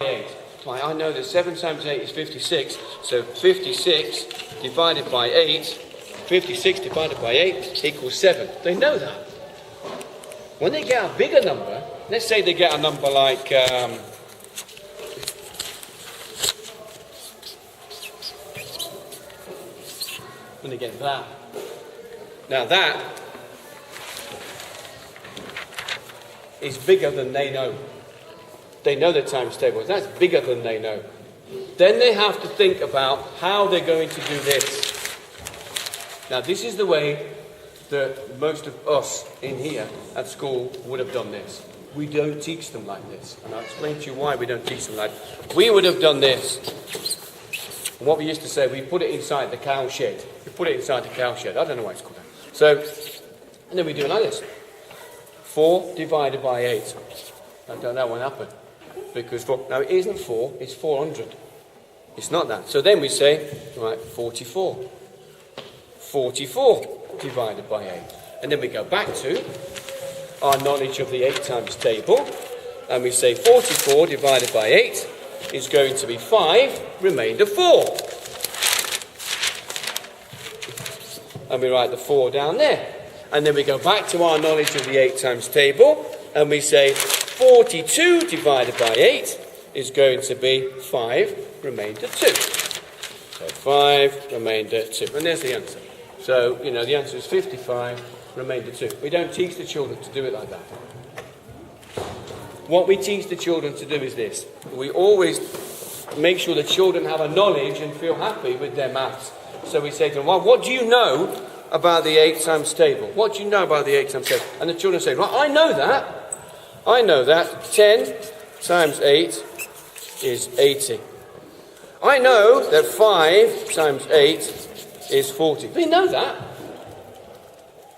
8. Right, I know that 7 times 8 is 56, so 56 divided by 8, 56 divided by 8 equals 7. They know that. When they get a bigger number, let's say they get a number like, when they get that. Now that is bigger than they know. They know the times table. That's bigger than they know. Then they have to think about how they're going to do this. Now this is the way that most of us in here at school would have done this. We don't teach them like this. And I'll explain to you why we don't teach them like this. We would have done this. And what we used to say, we put it inside the cow shed. We put it inside the cow shed. I don't know why it's called that. So, and then we do it like this. 4 divided by 8. I don't know what happened. Because now it isn't 4, it's 400. It's not that. So then we say, right, 44. 44 divided by 8. And then we go back to our knowledge of the 8 times table. And we say 44 divided by 8 is going to be 5, remainder 4. And we write the 4 down there. And then we go back to our knowledge of the 8 times table. And we say 42 divided by 8 is going to be 5, remainder 2. So 5, remainder 2. And there's the answer. So, you know, the answer is 55, remainder 2. We don't teach the children to do it like that. What we teach the children to do is this. We always make sure the children have a knowledge and feel happy with their maths. So we say to them, well, what do you know about the 8 times table? What do you know about the 8 times table? And the children say, right, I know that. I know that 10 times 8 is 80. I know that 5 times 8 is 40. They know that.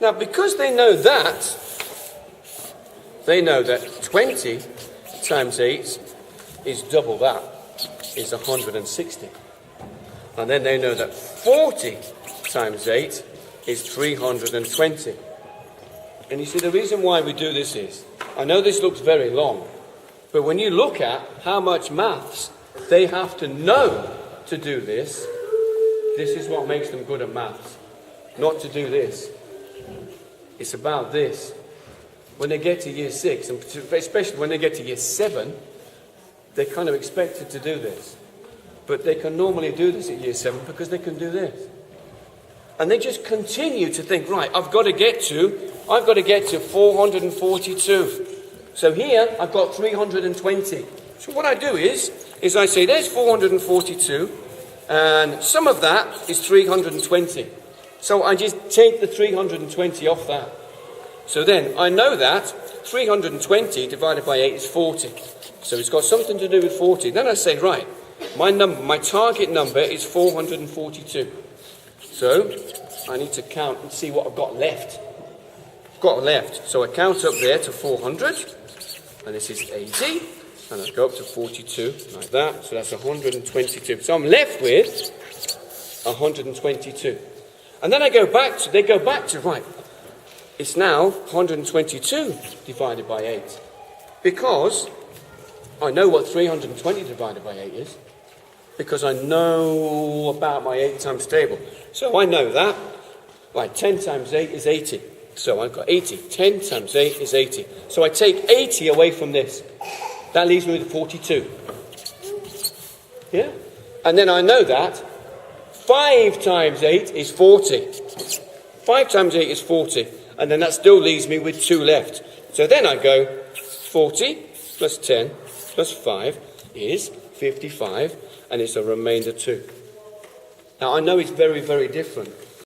Now, because they know that 20 times 8 is double that, is 160. And then they know that 40 times 8 is 320. And you see, the reason why we do this is, I know this looks very long, but when you look at how much maths they have to know to do this, this is what makes them good at maths. Not to do this. It's about this. When they get to year 6, and especially when they get to year 7, they're kind of expected to do this. But they can normally do this at year 7 because they can do this. And they just continue to think, right, I've got to get to 442. So here, I've got 320. So what I do is I say, there's 442, and some of that is 320. So I just take the 320 off that. So then, I know that 320 divided by 8 is 40. So it's got something to do with 40. Then I say, right, my target number is 442. So, I need to count and see what I've got left. So I count up there to 400, and this is 80, and I go up to 42, like that, so that's 122. So I'm left with 122. And then they go back to, right, it's now 122 divided by 8, because I know what 320 divided by 8 is, because I know about my 8 times table. So I know that, right, 10 times 8 is 80. So I've got 80. 10 times 8 is 80. So I take 80 away from this. That leaves me with 42. Yeah? And then I know that 5 times 8 is 40. 5 times 8 is 40. And then that still leaves me with 2 left. So then I go 40 plus 10 plus 5 is 55. And it's a remainder 2. Now I know it's very, very different.